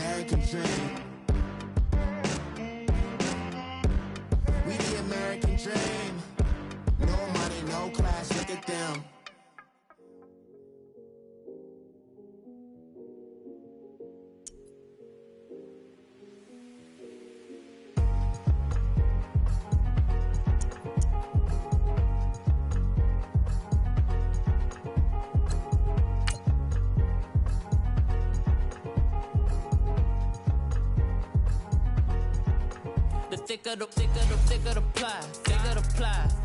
American dream. We the American dream. No money, no class, look at them. Thicker the pie,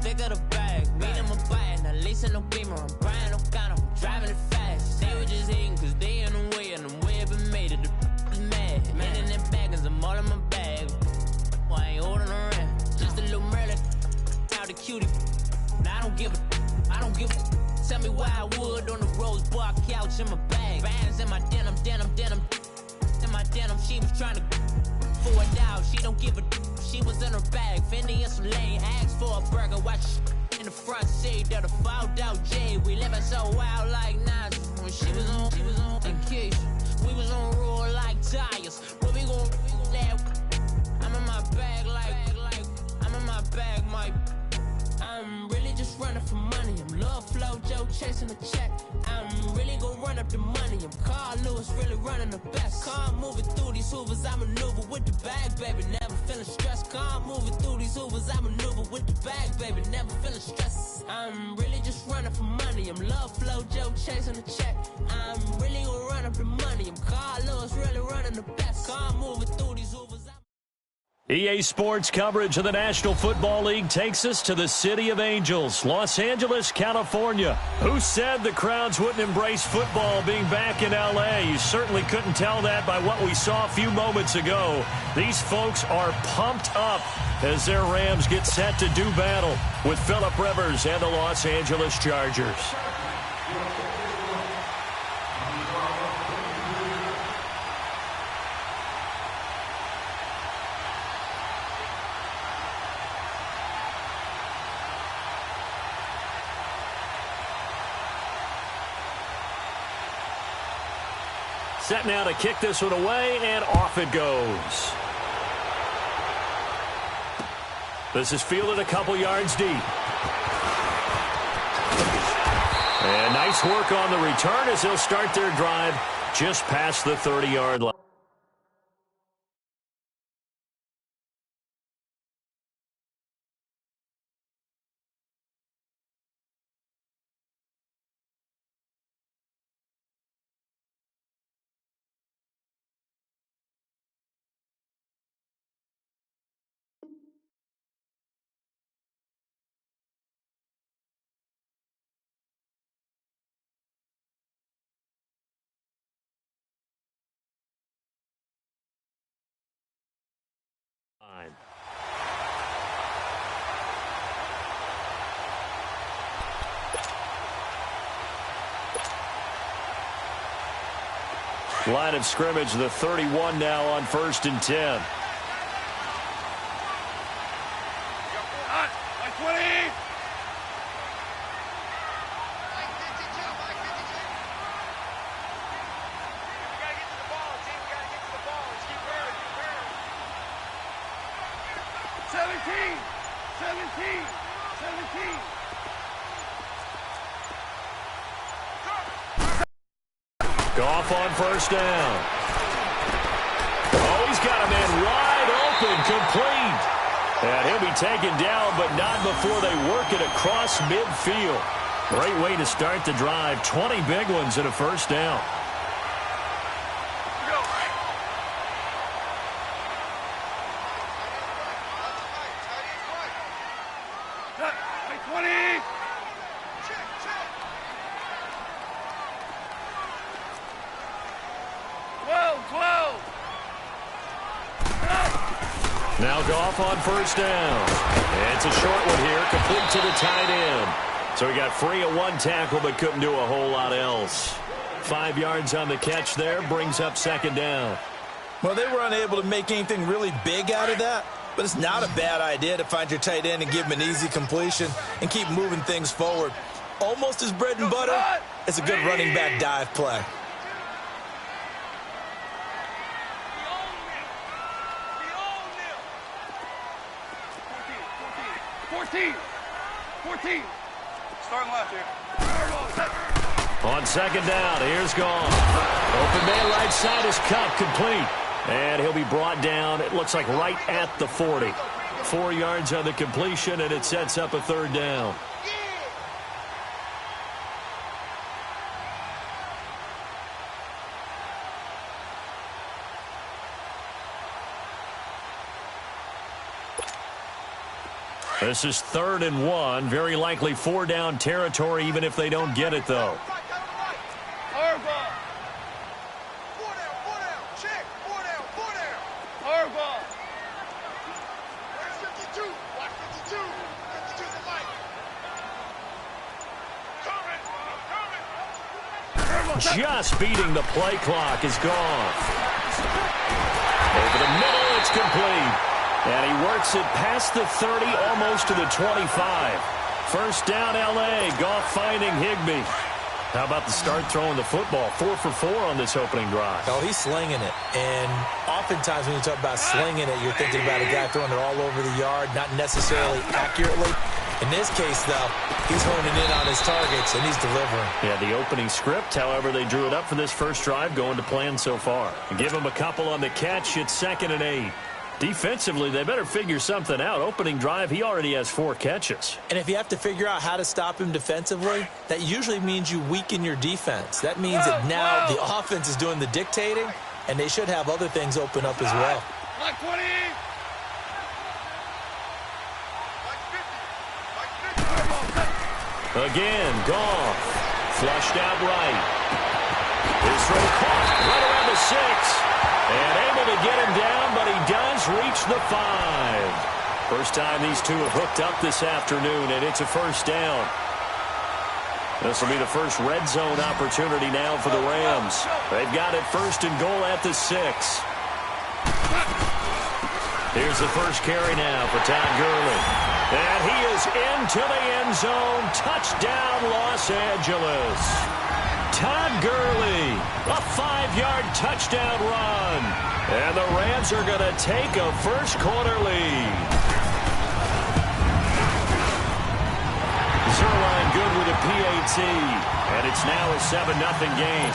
thicker the bag. Made them a bite, now lacing no beamer. I'm Brian O'Connor, I'm driving it fast. They were just hating cause they in the way, and the way I've been made it, the is mad. Man in them baggins, I'm all in my bag. Well, I ain't holding around, just a little Merlin, out the cutie. Now I don't give a, tell me why I would on the rose bar couch in my bag. Bands in my denim, in my denim, she was trying to for it out, she don't give a. She was in her bag, Fendi in some lane, asked for a burger, watch in the front seat of the fouled out J. We living so wild like Nas. When she was on vacation, we was on roll like tires. Where we gon' laugh? I'm in my bag like I'm in my bag, my. I'm really just running for money. I'm Love Flow Joe chasing the check. I'm really gon' run up the money. I'm Carl Lewis, really running the best. Car moving through these hoovers, I maneuver with the bag, baby. Never feeling stressed. Car moving through these hoovers, I maneuver with the bag, baby. Never feeling stressed. I'm really just running for money. I'm Love Flow Joe chasing the check. I'm really gon' run up the money. I'm Carl Lewis, really running the best. Car moving through these hoovers. EA Sports coverage of the National Football League takes us to the City of Angels, Los Angeles, California. Who said the crowds wouldn't embrace football being back in L.A.? You certainly couldn't tell that by what we saw a few moments ago. These folks are pumped up as their Rams get set to do battle with Phillip Rivers and the Los Angeles Chargers. Set now to kick this one away, and off it goes. This is fielded a couple yards deep. And nice work on the return as they'll start their drive just past the 30-yard line. Line of scrimmage, the 31 now on 1st and 10. Goff on 1st down. Oh, he's got a man wide open, complete. And he'll be taken down, but not before they work it across midfield. Great way to start the drive. 20 big ones and a 1st down. Now Goff on 1st down. And it's a short one here, complete to the tight end. So he got free of one tackle, but couldn't do a whole lot else. 5 yards on the catch there, brings up 2nd down. Well, they were unable to make anything really big out of that, but it's not a bad idea to find your tight end and give him an easy completion and keep moving things forward. Almost his bread and butter. It's a good running back dive play. 14. Starting left here. On second down, here's gone. Open man right side is cut, complete. And he'll be brought down, it looks like right at the 40. 4 yards on the completion, and it sets up a third down. This is 3rd and 1. Very likely 4-down territory, even if they don't get it, though. Just beating the play clock is gone. Over the middle, it's complete. And he works it past the 30, almost to the 25. First down, L.A. Goff finding Higbee. How about the start throwing the football? 4 for 4 on this opening drive. Oh, he's slinging it. And oftentimes when you talk about slinging it, you're thinking about a guy throwing it all over the yard, not necessarily accurately. In this case, though, he's honing in on his targets, and he's delivering. Yeah, the opening script, however, they drew it up for this first drive, going to plan so far. Give him a couple on the catch. It's 2nd and 8. Defensively, they better figure something out. Opening drive, he already has 4 catches. And if you have to figure out how to stop him defensively, that usually means you weaken your defense. That means that now the offense is doing the dictating, and they should have other things open up as well. Like 20. Again, Goff. Flushed out right. His throw caught right around the 6. And able to get him down, but he does reach the 5. First time these two have hooked up this afternoon, and it's a first down. This will be the first red zone opportunity now for the Rams. They've got it 1st and goal at the 6. Here's the first carry now for Todd Gurley. And he is into the end zone. Touchdown, Los Angeles. Todd Gurley, a 5-yard touchdown run. And the Rams are going to take a first-quarter lead. Zerline good with a PAT. And it's now a 7-0 game.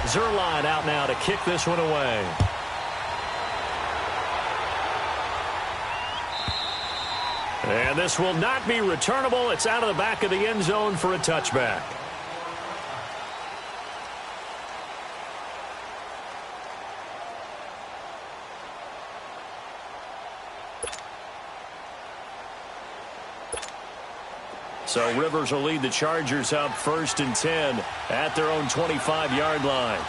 Zerline out now to kick this one away. And this will not be returnable. It's out of the back of the end zone for a touchback. So Rivers will lead the Chargers up 1st and 10 at their own 25-yard line.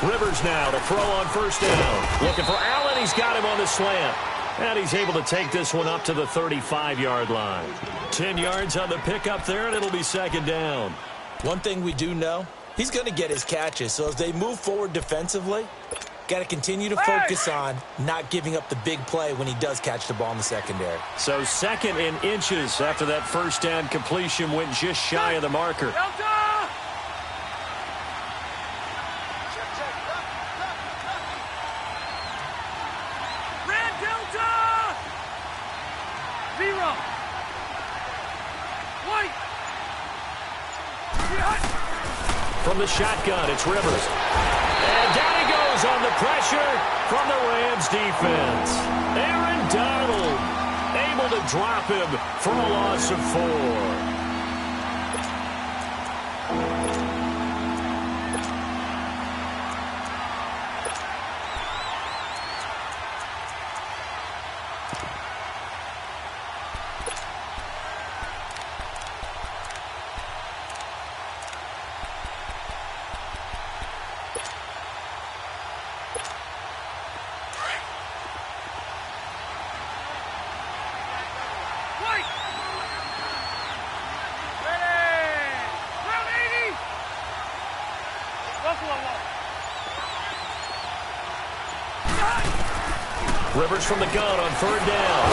Rivers now to throw on first down. Looking for Allen. He's got him on the slant. And he's able to take this one up to the 35-yard line. 10 yards on the pickup there, and it'll be 2nd down. One thing we do know, he's going to get his catches. So as they move forward defensively, got to continue to focus on not giving up the big play when he does catch the ball in the secondary. So 2nd and inches after that first down completion went just shy of the marker. From the shotgun, it's Rivers. And down he goes on the pressure from the Rams defense. Aaron Donald able to drop him for a loss of 4. Rivers from the gun on 3rd down.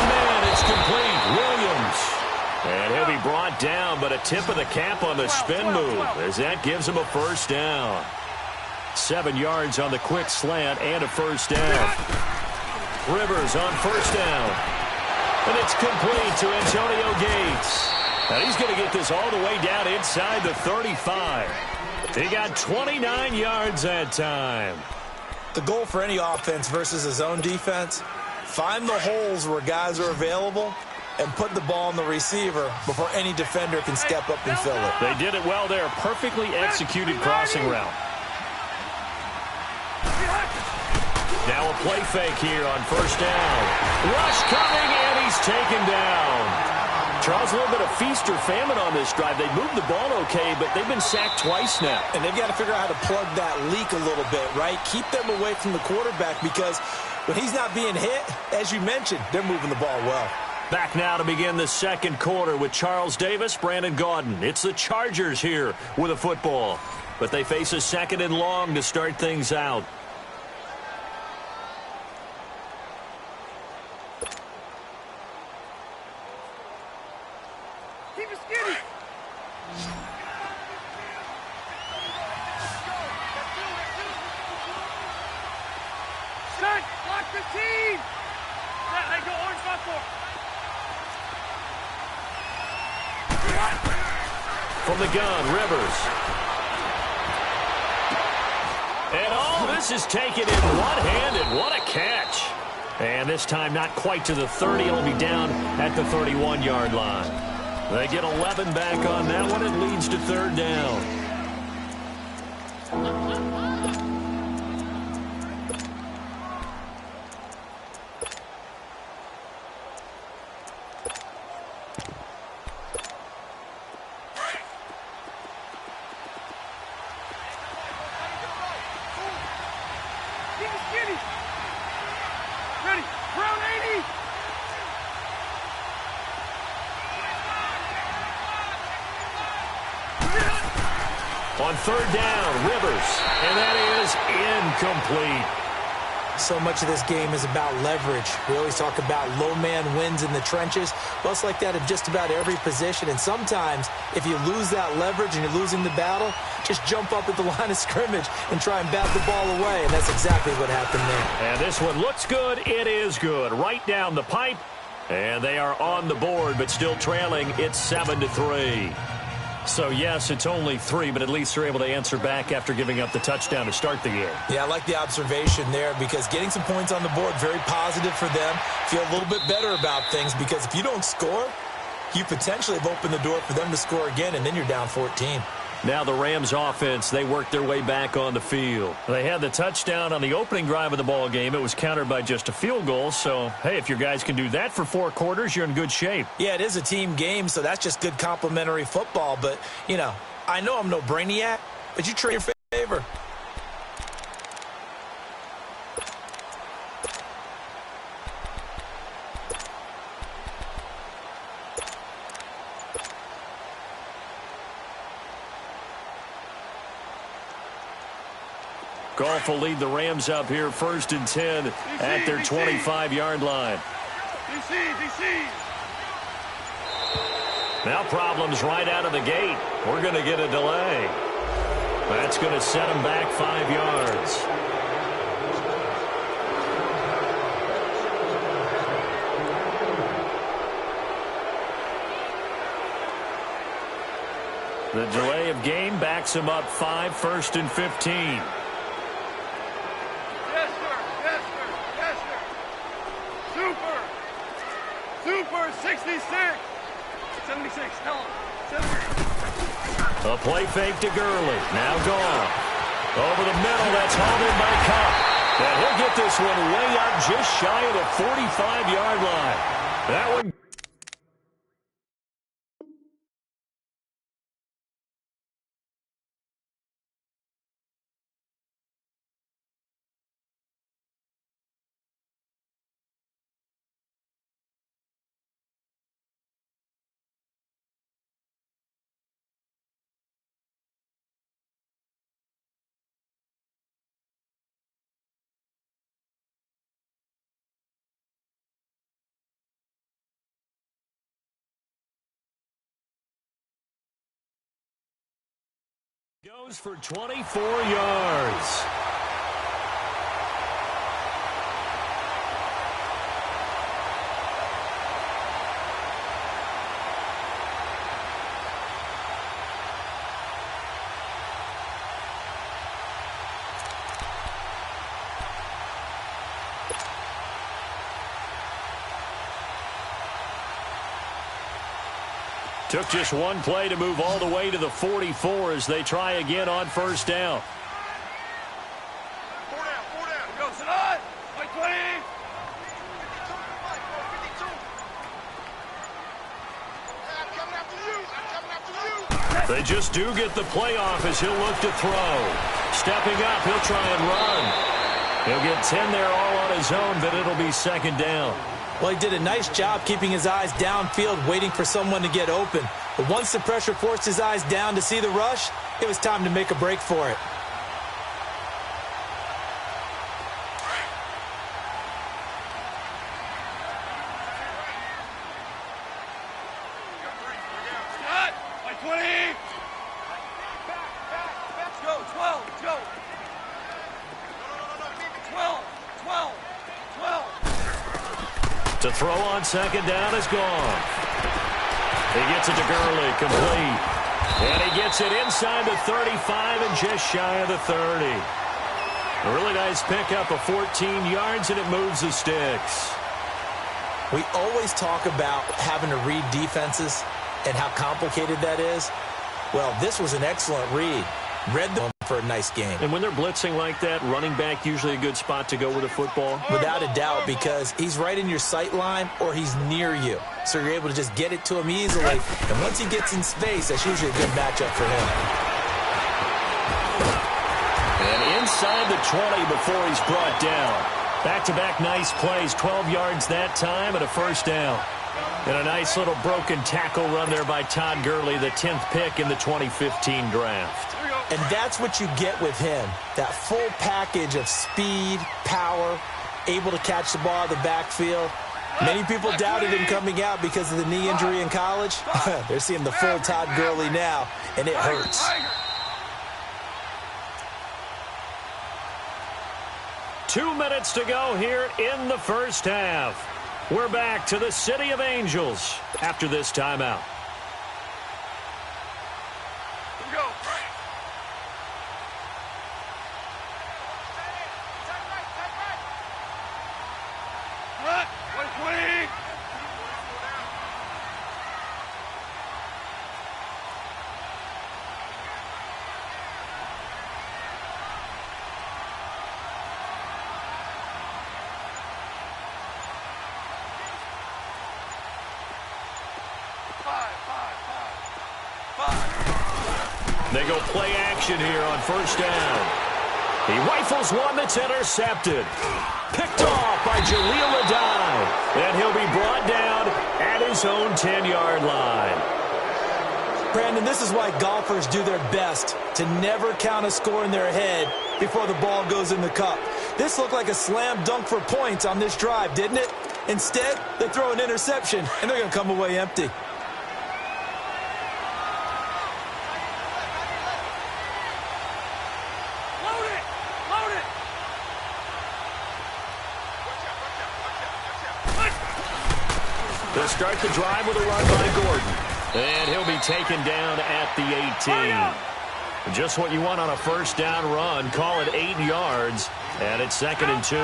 Man, it's complete. Williams And he'll be brought down, but a tip of the cap on the spin move as that gives him a first down. 7 yards on the quick slant and a first down. Rivers on first down. And it's complete to Antonio Gates. And he's going to get this all the way down inside the 35. He got 29 yards that time. The goal for any offense versus a zone defense, find the holes where guys are available and put the ball on the receiver before any defender can step up and fill it. They did it well there. Perfectly executed crossing route. Now a play fake here on first down. Rush coming, and he's taken down. Charles, a little bit of feast or famine on this drive. They moved the ball okay, but they've been sacked twice now. And they've got to figure out how to plug that leak a little bit, right? Keep them away from the quarterback because when he's not being hit, as you mentioned, they're moving the ball well. Back now to begin the second quarter with Charles Davis, Brandon Gaudin. It's the Chargers here with a football. But they face a second and long to start things out. Keep it skinny. Set, lock the team. Let go, orange front four. From the gun, Rivers. And all this is taken in one-handed. What a catch. And this time not quite to the 30. It'll be down at the 31-yard line. They get 11 back on that one. It leads to third down. Keep it skinny. Ready, round 80. On third down, Rivers. And that is incomplete. So much of this game is about leverage. We always talk about low man wins in the trenches. Well, it's like that in just about every position. And sometimes, if you lose that leverage and you're losing the battle, just jump up at the line of scrimmage and try and bat the ball away. And that's exactly what happened there. And this one looks good. It is good. Right down the pipe. And they are on the board, but still trailing. It's 7-3. So, yes, it's only 3, but at least they're able to answer back after giving up the touchdown to start the game. Yeah, I like the observation there because getting some points on the board, very positive for them. Feel a little bit better about things because if you don't score, you potentially have opened the door for them to score again, and then you're down 14. Now the Rams offense, they worked their way back on the field. They had the touchdown on the opening drive of the ball game. It was countered by just a field goal. So, hey, if your guys can do that for 4 quarters, you're in good shape. Yeah, it is a team game, so that's just good complimentary football. But, you know, I know I'm no brainiac, but you trade your favor. Goff will lead the Rams up here first and 10 at their 25-yard line. DC. Now problems right out of the gate. We're going to get a delay. That's going to set them back 5 yards. The delay of game backs him up 5, 1st and 15. Super 66. 76, tell him. 76. A play fake to Gurley. Now gone. Over the middle, that's hauled in by Cup. And he'll get this one way up just shy of the 45-yard line. That one Goes for 24 yards. Took just one play to move all the way to the 44 as they try again on first down. Four down. Go, sit on. Like 20. I'm coming after you. They just do get the playoff as he'll look to throw. Stepping up, he'll try and run. He'll get 10 there all on his own, but it'll be second down. Well, he did a nice job keeping his eyes downfield, waiting for someone to get open. But once the pressure forced his eyes down to see the rush, it was time to make a break for it. Scott, like 20. Let's go, 12. Let's go. No. 12. To throw on second down is gone. He gets it to Gurley, complete. And he gets it inside the 35 and just shy of the 30. A really nice pickup of 14 yards, and it moves the sticks. We always talk about having to read defenses and how complicated that is. Well, this was an excellent read. Read them for a nice game. And when they're blitzing like that, running back usually a good spot to go with a football? Without a doubt, because he's right in your sight line or he's near you. So you're able to just get it to him easily. And once he gets in space, that's usually a good matchup for him. And inside the 20 before he's brought down. Back-to-back nice plays, 12 yards that time and a first down. And a nice little broken tackle run there by Todd Gurley, the 10th pick in the 2015 draft. And that's what you get with him, that full package of speed, power, able to catch the ball out of the backfield. Many people doubted him coming out because of the knee injury in college. They're seeing the full Todd Gurley now, and it hurts. 2 minutes to go here in the first half. We're back to the City of Angels after this timeout. Go. Cut. 20. They go play action here on first down. He rifles one that's intercepted. Picked off by Jaleel Adai. And he'll be brought down at his own 10-yard line. Brandon, this is why golfers do their best to never count a score in their head before the ball goes in the cup. This looked like a slam dunk for points on this drive, didn't it? Instead, they throw an interception, and they're going to come away empty. They'll start the drive with a run by Gordon. And he'll be taken down at the 18. Just what you want on a first down run. Call it 8 yards. And it's 2nd and 2.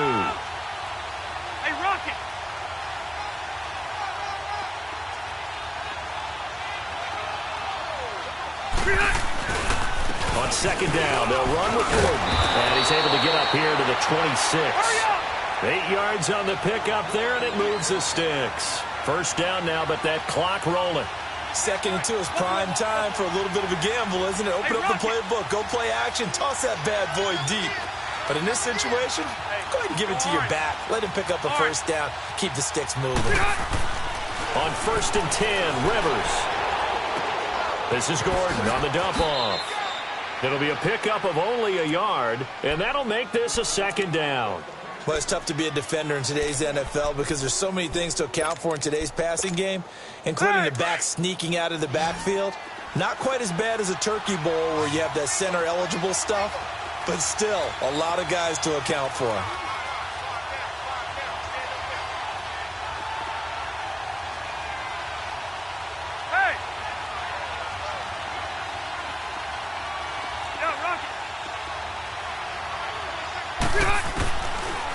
Hey, Rocket! On second down, they'll run with Gordon. And he's able to get up here to the 26. 8 yards on the pickup there, and it moves the sticks. First down now, but that clock rolling. 2nd and 2 is prime time for a little bit of a gamble, isn't it? Open up the playbook, go play action, toss that bad boy deep. But in this situation, go ahead and give it to your back. Let him pick up a first down, keep the sticks moving. On 1st and 10, Rivers. This is Gordon on the dump off. It'll be a pickup of only a yard, and that'll make this a 2nd down. Well, it's tough to be a defender in today's NFL because there's so many things to account for in today's passing game, including the back sneaking out of the backfield. Not quite as bad as a turkey bowl where you have that center eligible stuff, but still a lot of guys to account for. Hey! Yeah, Rocky!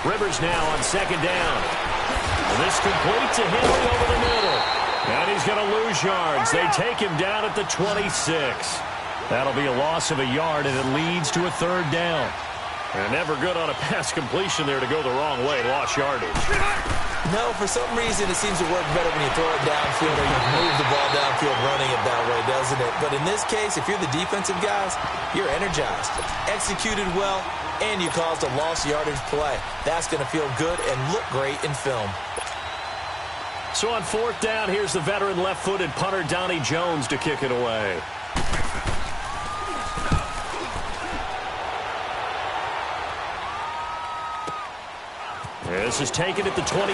Rivers now on second down. And this complete to Henry over the middle. And he's going to lose yards. They take him down at the 26. That'll be a loss of a yard, and it leads to a third down. And never good on a pass completion there to go the wrong way. Lost yardage. No, for some reason it seems to work better when you throw it downfield or you move the ball downfield running it that way, doesn't it? But in this case, if you're the defensive guys, you're energized, executed well, and you caused a lost yardage play. That's going to feel good and look great in film. So on fourth down, here's the veteran left-footed punter Donnie Jones to kick it away. This is taken at the 23.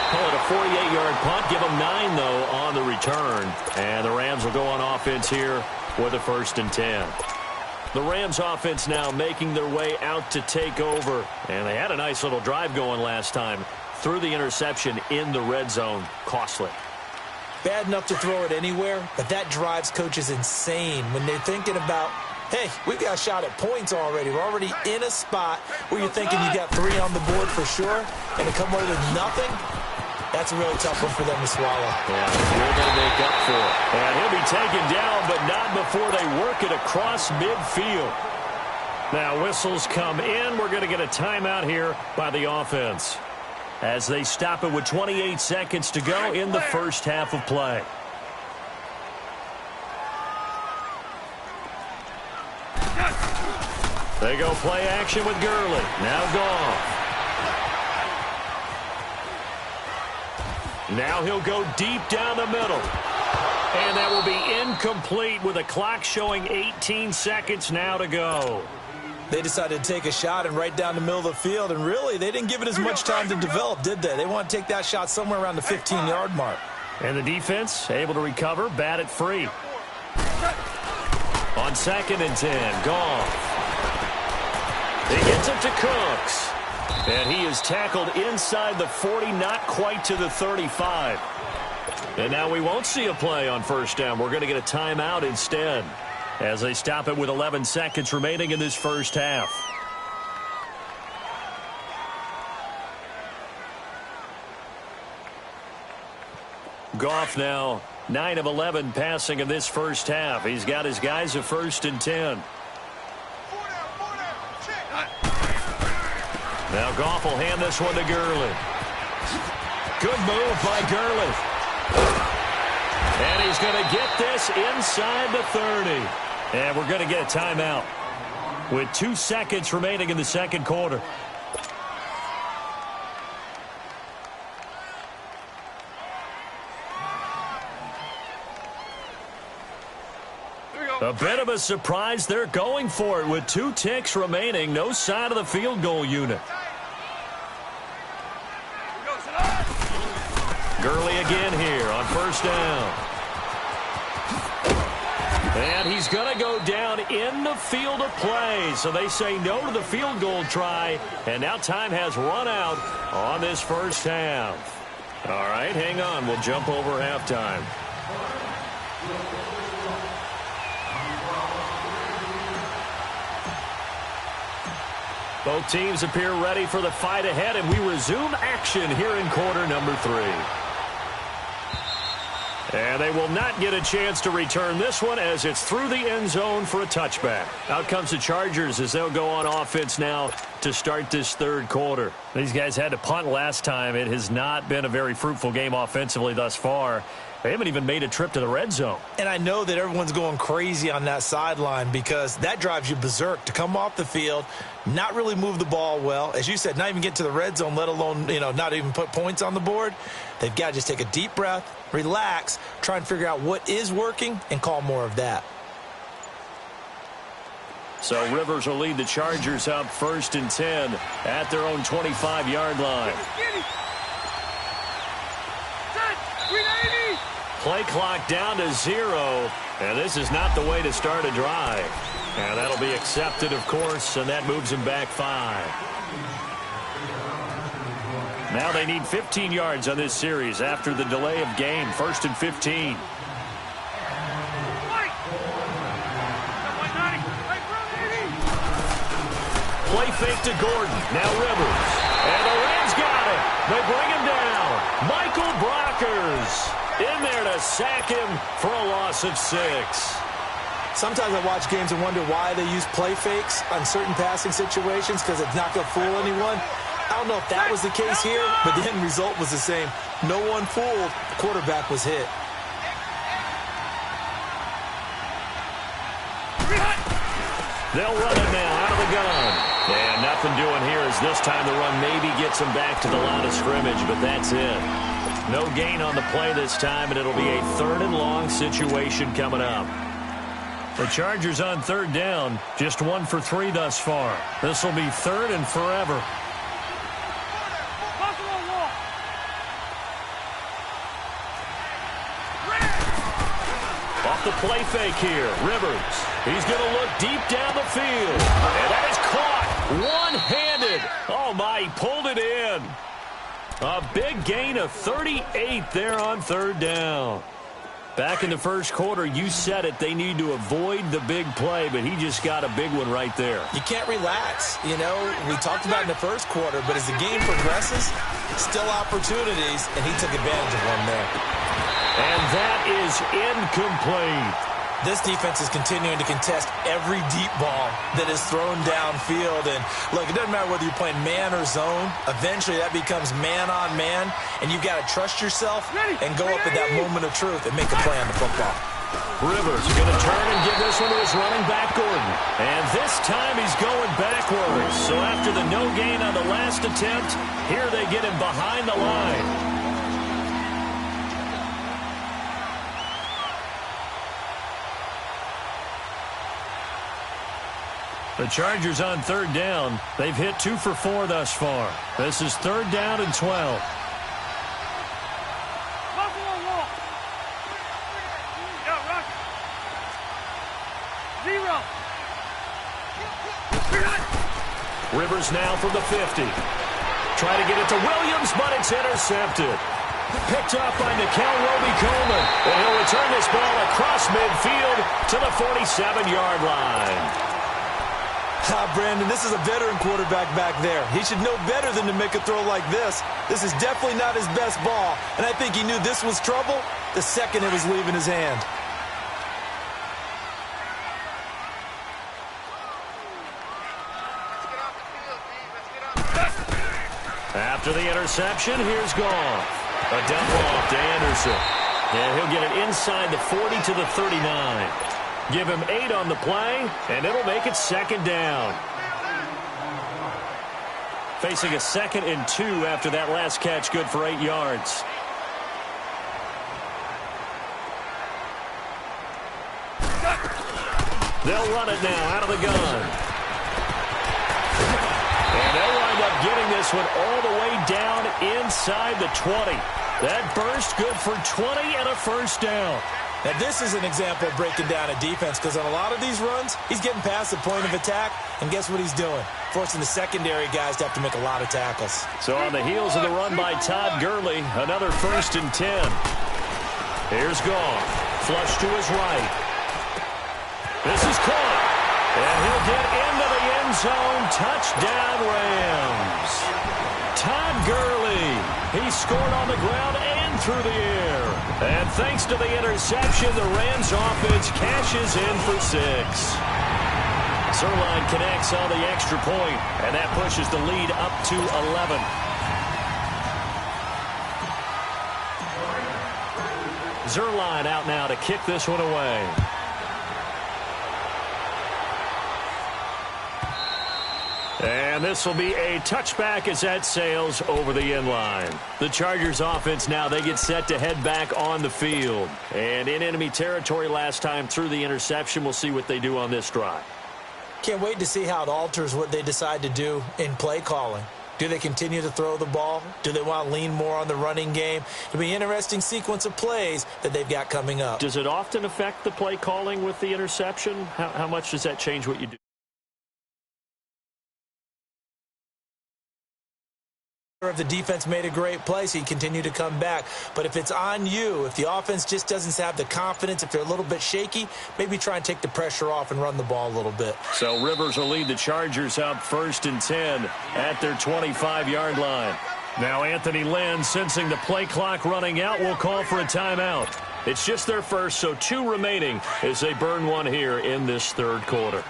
Call it a 48-yard punt. Give them 9, though, on the return. And the Rams will go on offense here with a 1st and 10. The Rams offense now making their way out to take over. And they had a nice little drive going last time. Threw the interception in the red zone. Costly. Bad enough to throw it anywhere, but that drives coaches insane when they're thinking about, hey, we've got a shot at points already. We're already in a spot where you're thinking you got 3 on the board for sure, and to come away with nothing, that's a really tough one for them to swallow. Yeah, will they make up for it? And he'll be taken down, but not before they work it across midfield. Now whistles come in. We're going to get a timeout here by the offense as they stop it with 28 seconds to go in the first half of play. They go play action with Gurley. Now Goff. Now he'll go deep down the middle. And that will be incomplete with a clock showing 18 seconds now to go. They decided to take a shot and right down the middle of the field, and really, they didn't give it as much time to develop, did they? They want to take that shot somewhere around the 15-yard mark. And the defense able to recover, bat it free. On 2nd and 10, Goff. He gets it to Cooks. And he is tackled inside the 40, not quite to the 35. And now we won't see a play on first down. We're going to get a timeout instead as they stop it with 11 seconds remaining in this first half. Goff now 9 of 11 passing in this first half. He's got his guys a 1st and 10. Now Goff will hand this one to Gurley. Good move by Gurley. And he's going to get this inside the 30. And we're going to get a timeout with 2 seconds remaining in the second quarter. A bit of a surprise. They're going for it with 2 ticks remaining. No sign of the field goal unit. Gurley again here on first down. And he's going to go down in the field of play. So they say no to the field goal try. And now time has run out on this first half. All right, hang on. We'll jump over halftime. Both teams appear ready for the fight ahead, and we resume action here in quarter number 3. And they will not get a chance to return this one as it's through the end zone for a touchback. Out comes the Chargers as they'll go on offense now to start this third quarter. These guys had to punt last time. It has not been a very fruitful game offensively thus far. They haven't even made a trip to the red zone. And I know that everyone's going crazy on that sideline because that drives you berserk to come off the field, not really move the ball well. As you said, not even get to the red zone, let alone, not even put points on the board. They've got to just take a deep breath, relax, try and figure out what is working, and call more of that. So Rivers will lead the Chargers up 1st and 10 at their own 25-yard line. Play clock down to 0, and this is not the way to start a drive. And that'll be accepted, of course, and that moves him back 5. Now they need 15 yards on this series after the delay of game. 1st and 15. Play fake to Gordon. Now Rivers. And the Rams got it. They bring him down. Michael Brockers in there to sack him for a loss of 6. Sometimes I watch games and wonder why they use play fakes on certain passing situations, because it's not going to fool anyone. I don't know if that was the case here, but the end result was the same. No one fooled. The quarterback was hit. They'll run it now out of the gun. And nothing doing here as this time the run maybe gets him back to the line of scrimmage, but that's it. No gain on the play this time, and it'll be a 3rd and long situation coming up. The Chargers on 3rd down, just 1 for 3 thus far. This will be 3rd and forever. Off the play fake here, Rivers. He's going to look deep down the field. And that is caught one-handed. Oh, my, he pulled it in. A big gain of 38 there on 3rd down. Back in the first quarter, you said it, they need to avoid the big play, but he just got a big one right there. You can't relax. You know, we talked about in the first quarter, but as the game progresses, still opportunities, and he took advantage of one there. And that is incomplete. This defense is continuing to contest every deep ball that is thrown downfield. And, look, it doesn't matter whether you're playing man or zone. Eventually, that becomes man-on-man, and you've got to trust yourself and go up at that moment of truth and make a play on the football. Rivers going to turn and give this one to his running back, Gordon. And this time he's going backwards. So after the no gain on the last attempt, here they get him behind the line. The Chargers on 3rd down. They've hit 2 for 4 thus far. This is 3rd down and 12. Rivers now from the 50. Try to get it to Williams, but it's intercepted. Picked off by Roby-Coleman. And he'll return this ball across midfield to the 47-yard line. Brandon, this is a veteran quarterback back there. He should know better than to make a throw like this. This is definitely not his best ball, and I think he knew this was trouble the second it was leaving his hand. After the interception, here's Goff. A dump off to Anderson. And he'll get it inside the 40 to the 39. Give him 8 on the play, and it'll make it 2nd down. Facing a 2nd and 2 after that last catch, good for 8 yards. They'll run it now out of the gun. And they'll wind up getting this one all the way down inside the 20. That burst good for 20 and a 1st down. Now, this is an example of breaking down a defense, because on a lot of these runs, he's getting past the point of attack, and guess what he's doing? Forcing the secondary guys to have to make a lot of tackles. So on the heels of the run by Todd Gurley, another 1st and 10. Here's Goff. Flush to his right. This is caught. And he'll get into the end zone. Touchdown, Rams. Todd Gurley. He scored on the ground and through the air. And thanks to the interception, the Rams offense cashes in for 6. Zerline connects on the extra point, and that pushes the lead up to 11. Zerline out now to kick this one away. And this will be a touchback as that sails over the end line. The Chargers offense now, they get set to head back on the field. And in enemy territory last time through the interception, we'll see what they do on this drive. Can't wait to see how it alters what they decide to do in play calling. Do they continue to throw the ball? Do they want to lean more on the running game? It'll be an interesting sequence of plays that they've got coming up. Does it often affect the play calling with the interception? How much does that change what you do? If the defense made a great play, so you continue to come back. But if it's on you, if the offense just doesn't have the confidence, if they're a little bit shaky, maybe try and take the pressure off and run the ball a little bit. So Rivers will lead the Chargers up 1st and 10 at their 25-yard line. Now Anthony Lynn, sensing the play clock running out, will call for a timeout. It's just their first, so 2 remaining as they burn one here in this 3rd quarter.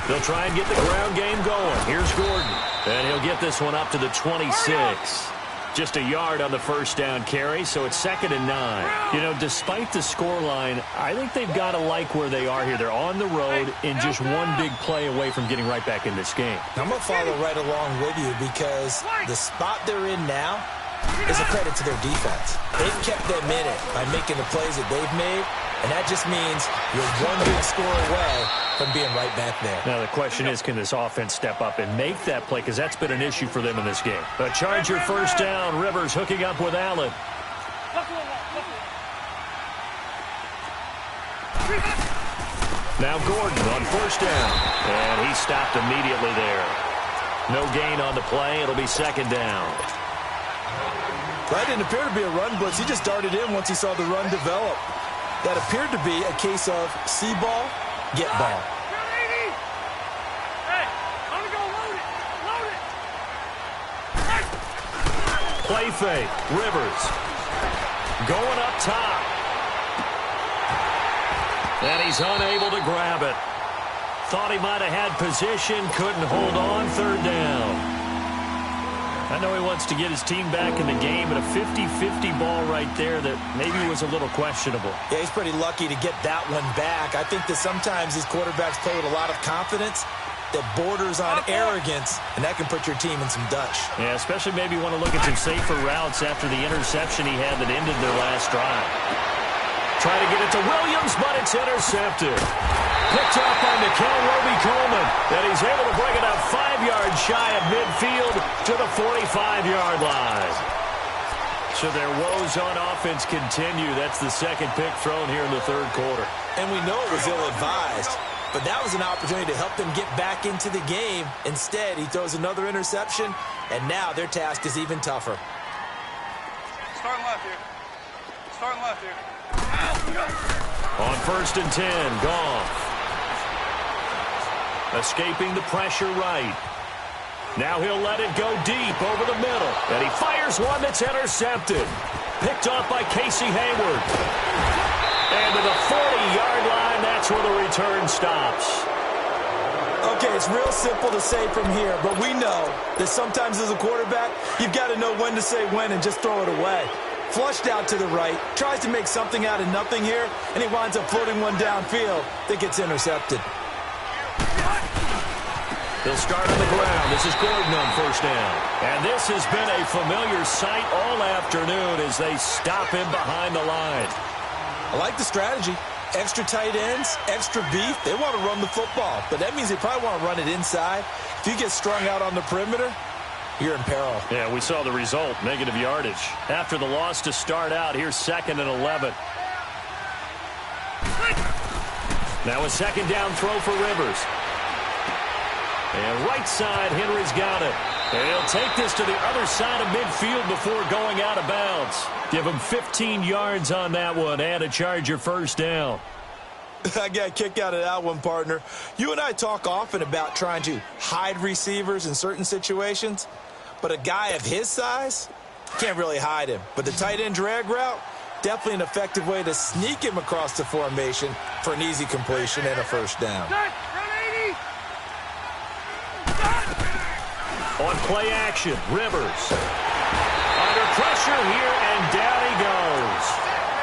They'll try and get the ground game going. Here's Gordon. And he'll get this one up to the 26. Just a yard on the 1st down carry, so it's 2nd and 9. You know, despite the scoreline, I think they've got to like where they are here. They're on the road and just one big play away from getting right back in this game. I'm going to follow right along with you because the spot they're in now is a credit to their defense. They've kept them in it by making the plays that they've made, and that just means you're one big score away from being right back there. Now the question is, can this offense step up and make that play? Because that's been an issue for them in this game. A Charger 1st down. Rivers hooking up with Allen. Now Gordon on 1st down. And he stopped immediately there. No gain on the play. It'll be 2nd down. That didn't appear to be a run blitz. He just darted in once he saw the run develop. That appeared to be a case of see ball, get ball. Hey, I'm gonna go load it. Play fake. Rivers going up top. And he's unable to grab it. Thought he might have had position, couldn't hold on. 3rd down. I know he wants to get his team back in the game, but a 50-50 ball right there that maybe was a little questionable. Yeah, he's pretty lucky to get that one back. I think that sometimes these quarterbacks play with a lot of confidence that borders on arrogance, and that can put your team in some Dutch. Yeah, especially maybe want to look at some safer routes after the interception he had that ended their last drive. Try to get it to Williams, but it's intercepted. Picked up by Mikel Roby-Coleman, and he's able to bring it up 5 yards shy of midfield to the 45-yard line. So their woes on offense continue. That's the 2nd pick thrown here in the 3rd quarter. And we know it was ill-advised, but that was an opportunity to help them get back into the game. Instead, he throws another interception, and now their task is even tougher. Starting left here. On 1st and 10, Goff. Escaping the pressure right. Now he'll let it go deep over the middle. And he fires one that's intercepted. Picked off by Casey Hayward. And to the 40-yard line, that's where the return stops. Okay, it's real simple to say from here, but we know that sometimes as a quarterback, you've got to know when to say when and just throw it away. Flushed out to the right, tries to make something out of nothing here, and he winds up floating one downfield that gets intercepted. They'll start on the ground. This is Gordon on 1st down. And this has been a familiar sight all afternoon as they stop him behind the line. I like the strategy. Extra tight ends, extra beef. They want to run the football, but that means they probably want to run it inside. If you get strung out on the perimeter, you're in peril. Yeah, we saw the result, negative yardage. After the loss to start out, here's 2nd and 11. Now a 2nd down throw for Rivers. And right side, Henry's got it. And he'll take this to the other side of midfield before going out of bounds. Give him 15 yards on that one and a Charger 1st down. I got a kick out of that one, partner. You and I talk often about trying to hide receivers in certain situations, but a guy of his size can't really hide him. But the tight end drag route, definitely an effective way to sneak him across the formation for an easy completion and a 1st down. On play action, Rivers. Under pressure here, and down he goes.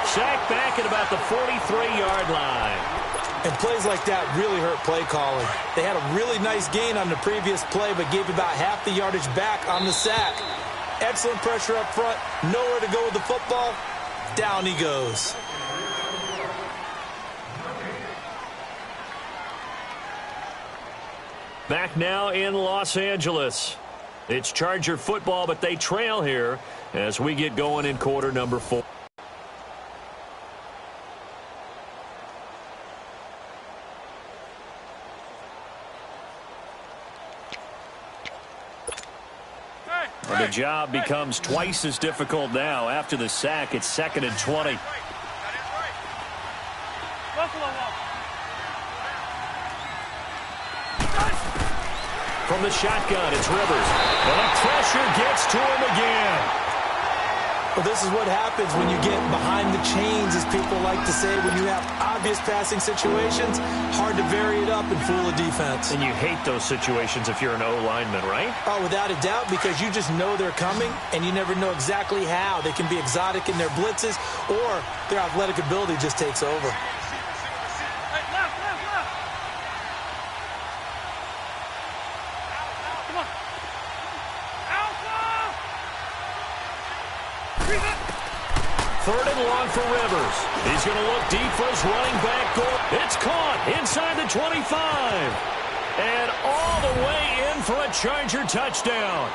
Sacked back at about the 43-yard line. And plays like that really hurt play calling. They had a really nice gain on the previous play, but gave about half the yardage back on the sack. Excellent pressure up front, nowhere to go with the football. Down he goes. Back now in Los Angeles. It's Charger football, but they trail here as we get going in quarter number 4. And the job becomes twice as difficult now. After the sack, it's 2nd and 20. From the shotgun, it's Rivers. And the pressure gets to him again. Well, this is what happens when you get behind the chains, as people like to say. When you have obvious passing situations, hard to vary it up and fool a defense. And you hate those situations if you're an O-lineman, right? Oh, without a doubt, because you just know they're coming, and you never know exactly how. They can be exotic in their blitzes, or their athletic ability just takes over. Third and long for Rivers. He's going to look deep for his running back goal. It's caught inside the 25. And all the way in for a Charger touchdown.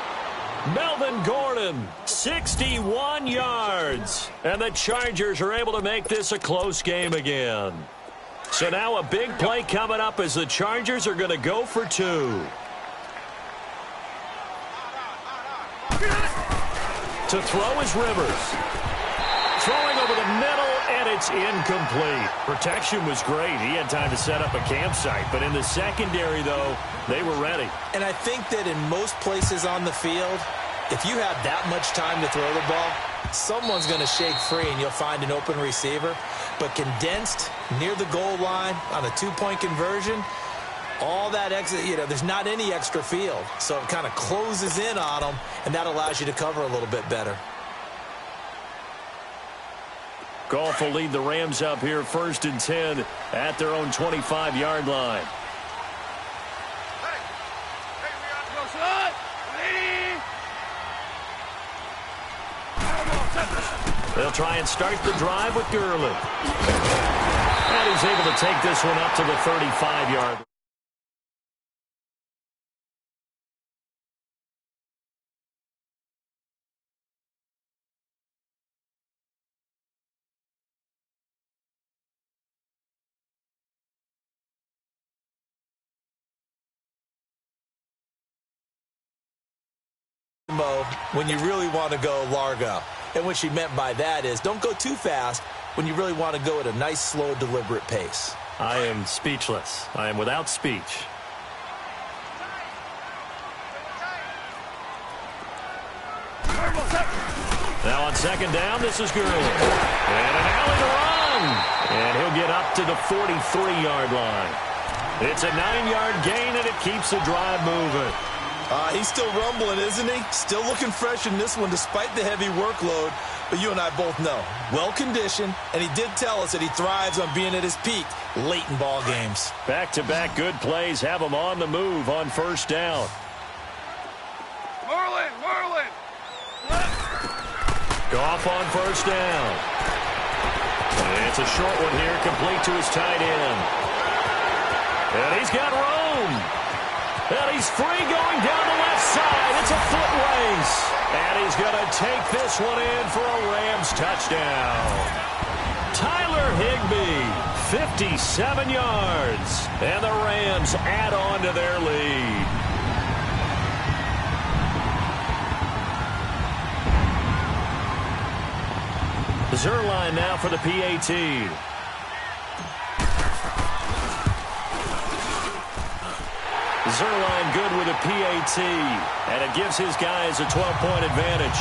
Melvin Gordon, 61 yards. And the Chargers are able to make this a close game again. So now a big play coming up as the Chargers are going to go for 2. To throw is Rivers. Throwing over the middle, and it's incomplete. Protection was great. He had time to set up a campsite. But in the secondary, though, they were ready. And I think that in most places on the field, if you have that much time to throw the ball, someone's going to shake free, and you'll find an open receiver. But condensed near the goal line on a 2-point conversion, all that extra, there's not any extra field. So it kind of closes in on them, and that allows you to cover a little bit better. Goff will lead the Rams up here 1st and 10 at their own 25-yard line. They'll try and start the drive with Gurley. And he's able to take this one up to the 35-yard line. When you really want to go Largo. And what she meant by that is don't go too fast when you really want to go at a nice, slow, deliberate pace. I am speechless. I am without speech. Now on 2nd down, this is Gurley. And an alley to run. And he'll get up to the 43-yard line. It's a 9-yard gain, and it keeps the drive moving. He's still rumbling, isn't he? Still looking fresh in this one despite the heavy workload. But you and I both know, well-conditioned, and he did tell us that he thrives on being at his peak late in ball games. Back-to-back good plays have him on the move on 1st down. Merlin! Goff on 1st down. And it's a short one here, complete to his tight end. And he's got room. And he's free going down the left side. It's a foot race. And he's going to take this one in for a Rams touchdown. Tyler Higbee, 57 yards. And the Rams add on to their lead. Zerline now for the PAT. Zerline good with a PAT, and it gives his guys a 12-point advantage.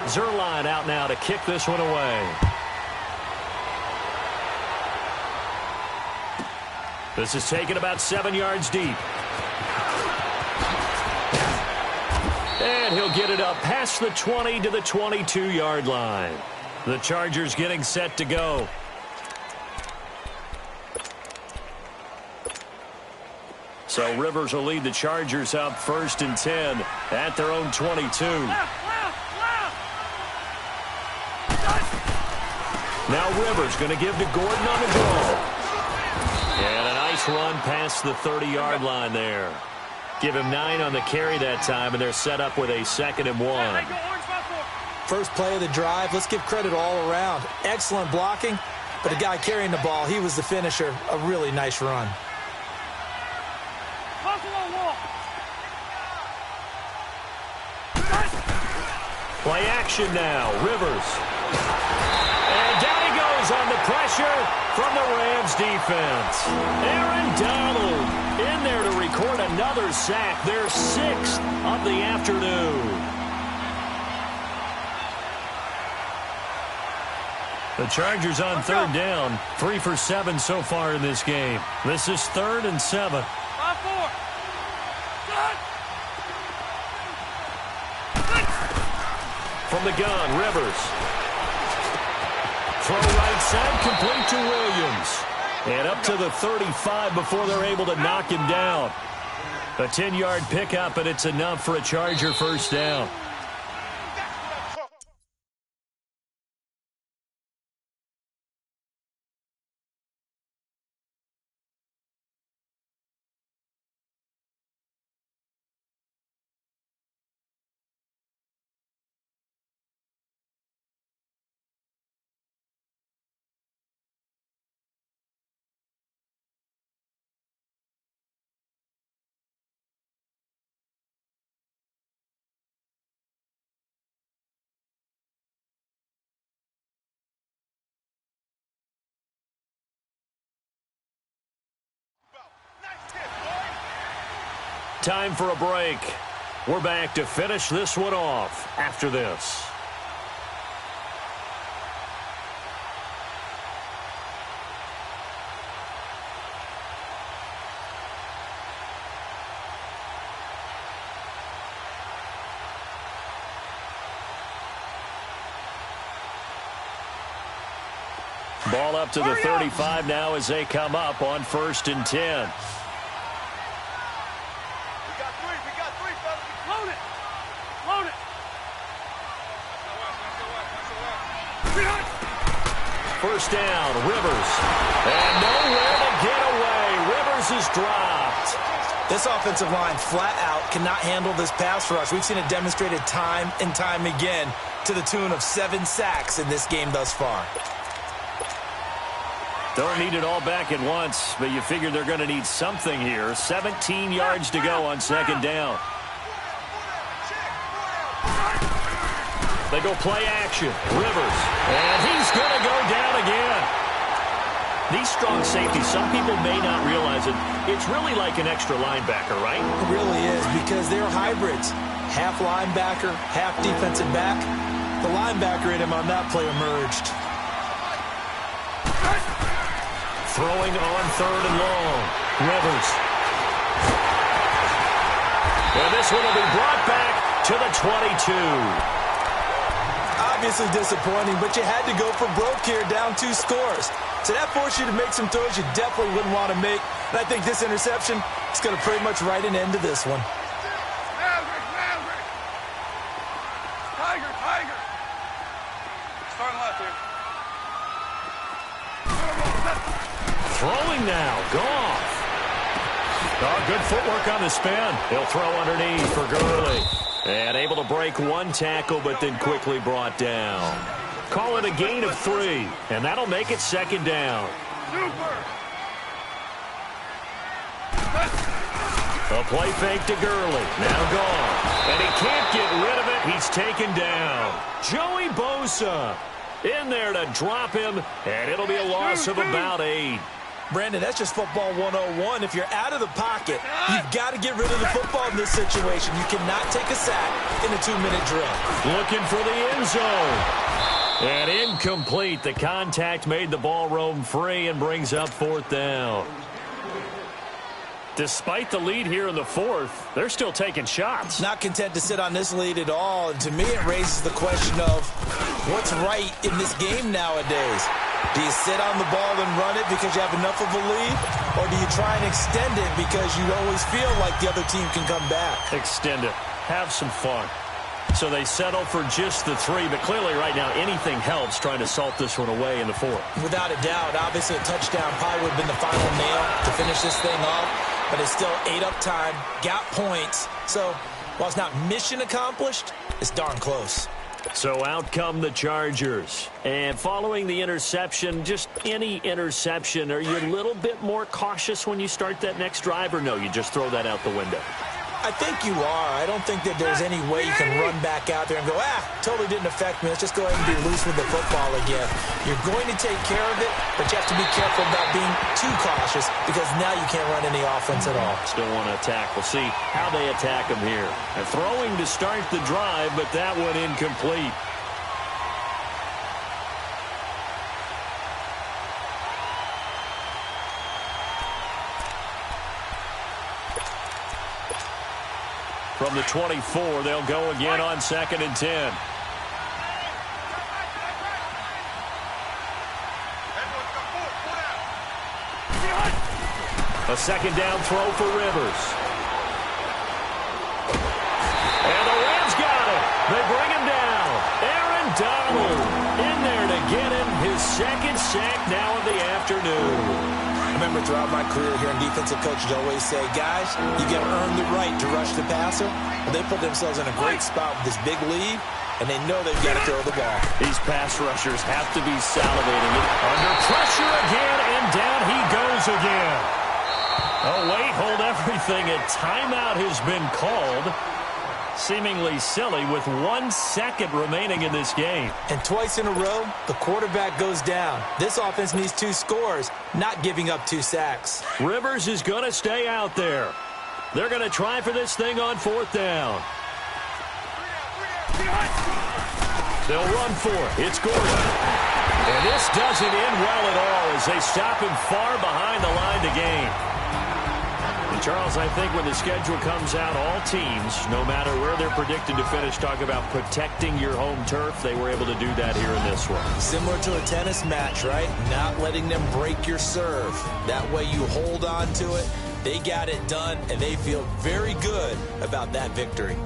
Zerline out now to kick this one away. This is taken about 7 yards deep. And he'll get it up past the 20 to the 22-yard line. The Chargers getting set to go. So Rivers will lead the Chargers up 1st and 10 at their own 22. Now Rivers going to give to Gordon on the goal. And a nice run past the 30-yard line there. Give him 9 on the carry that time, and they're set up with a 2nd and 1. First play of the drive, let's give credit all around. Excellent blocking, but the guy carrying the ball, he was the finisher. A really nice run. Play action now, Rivers. And down he goes on the pressure from the Rams defense. Aaron Donald in there to record another sack, their 6th of the afternoon. The Chargers on 3rd down, 3 for 7 so far in this game. This is 3rd and 7. 5-4. From the gun, Rivers. Throw right side, complete to Williams. And up to the 35 before they're able to knock him down. A 10-yard pickup, and it's enough for a Charger first down. Time for a break. We're back to finish this one off after this. Ball up to the 35 now as they come up on 1st and 10. First down, Rivers. And nowhere to get away. Rivers is dropped. This offensive line flat out cannot handle this pass rush. We've seen it demonstrated time and time again to the tune of 7 sacks in this game thus far. Don't need it all back at once, but you figure they're going to need something here. 17 yards to go on 2nd down. They go play action. Rivers. And he's going to go down again. These strong safeties, some people may not realize it. It's really like an extra linebacker, right? It really is, because they're hybrids. Half linebacker, half defensive back. The linebacker in him on that play emerged. Throwing on 3rd and long. Rivers. And this one will be brought back to the 22. Obviously disappointing, but you had to go for broke here, down 2 scores. So that forced you to make some throws you definitely wouldn't want to make. And I think this interception is going to pretty much write an end to this one. Tiger. Starting left here. Throwing now. Goff. Oh, good footwork on the spin. He'll throw underneath for Gurley. And able to break 1 tackle, but then quickly brought down. Call it a gain of 3, and that'll make it 2nd down. A play fake to Gurley. Now gone. And he can't get rid of it. He's taken down. Joey Bosa in there to drop him, and it'll be a loss of about 8. Brandon, that's just football 101. If you're out of the pocket, you've got to get rid of the football in this situation. You cannot take a sack in a 2-minute drill. Looking for the end zone. And incomplete. The contact made the ball roam free and brings up 4th down. Despite the lead here in the 4th, they're still taking shots. Not content to sit on this lead at all. And to me, it raises the question of what's right in this game nowadays. Do you sit on the ball and run it because you have enough of a lead? Or do you try and extend it because you always feel like the other team can come back? Extend it. Have some fun. So they settle for just the 3, but clearly right now anything helps trying to salt this one away in the 4th. Without a doubt, obviously a touchdown probably would have been the final nail to finish this thing off, but it's still ate up time, got points. So while it's not mission accomplished, it's darn close. So out come the Chargers. And following the interception, just any interception, are you a little bit more cautious when you start that next drive, or no, you just throw that out the window? I think you are. I don't think that there's any way you can run back out there and go, totally didn't affect me. Let's just go ahead and be loose with the football again. You're going to take care of it, but you have to be careful about being too cautious because now you can't run any offense at all. Still want to attack. We'll see how they attack them here. And throwing to start the drive, but that one incomplete. From the 24, they'll go again on 2nd and 10. A second down throw for Rivers. And the Rams got it. They bring him down. Aaron Donald in there to get him his 2nd sack now of the afternoon. I remember throughout my career here in defensive coaches always say, guys, you got to earn the right to rush the passer. Well, they put themselves in a great spot with this big lead, and they know they've got to throw the ball. These pass rushers have to be salivating. Under pressure again, and down he goes again. Oh, wait, hold everything. A timeout has been called. Seemingly silly with 1 second remaining in this game. And twice in a row, the quarterback goes down. This offense needs 2 scores, not giving up 2 sacks. Rivers is going to stay out there. They're going to try for this thing on 4th down. They'll run for it. It's Gordon. And this doesn't end well at all as they stop him far behind the line to gain. And Charles, I think when the schedule comes out, all teams, no matter where they're predicted to finish, talk about protecting your home turf. They were able to do that here in this one. Similar to a tennis match, right? Not letting them break your serve. That way you hold on to it. They got it done, and they feel very good about that victory.